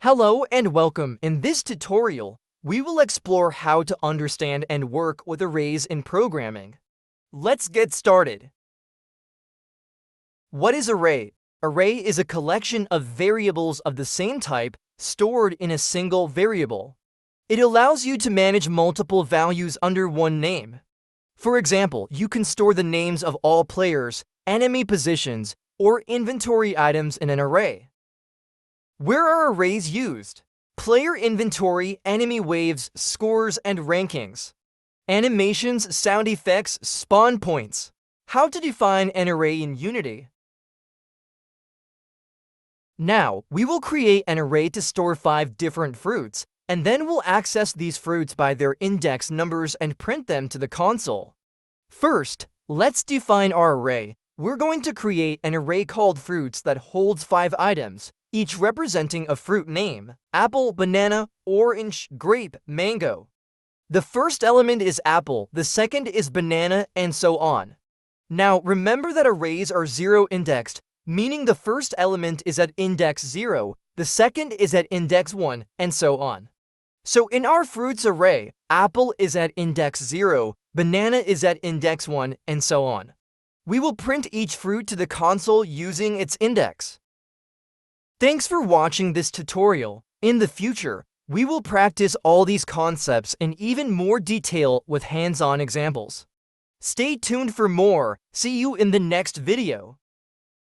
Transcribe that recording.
Hello and welcome. In this tutorial, we will explore how to understand and work with arrays in programming. Let's get started. What is array? Array is a collection of variables of the same type stored in a single variable. It allows you to manage multiple values under one name. For example, you can store the names of all players, enemy positions, or inventory items in an array. Where are arrays used? Player inventory, enemy waves, scores, and rankings. Animations, sound effects, spawn points. How to define an array in Unity. Now, we will create an array to store 5 different fruits, and then we'll access these fruits by their index numbers and print them to the console. First, let's define our array. We're going to create an array called fruits that holds 5 items, each representing a fruit name: apple, banana, orange, grape, mango. The first element is apple, the second is banana, and so on. Now, remember that arrays are zero-indexed, meaning the first element is at index 0, the second is at index 1, and so on. So in our fruits array, apple is at index 0, banana is at index 1, and so on. We will print each fruit to the console using its index. Thanks for watching this tutorial. In the future, we will practice all these concepts in even more detail with hands-on examples. Stay tuned for more. See you in the next video.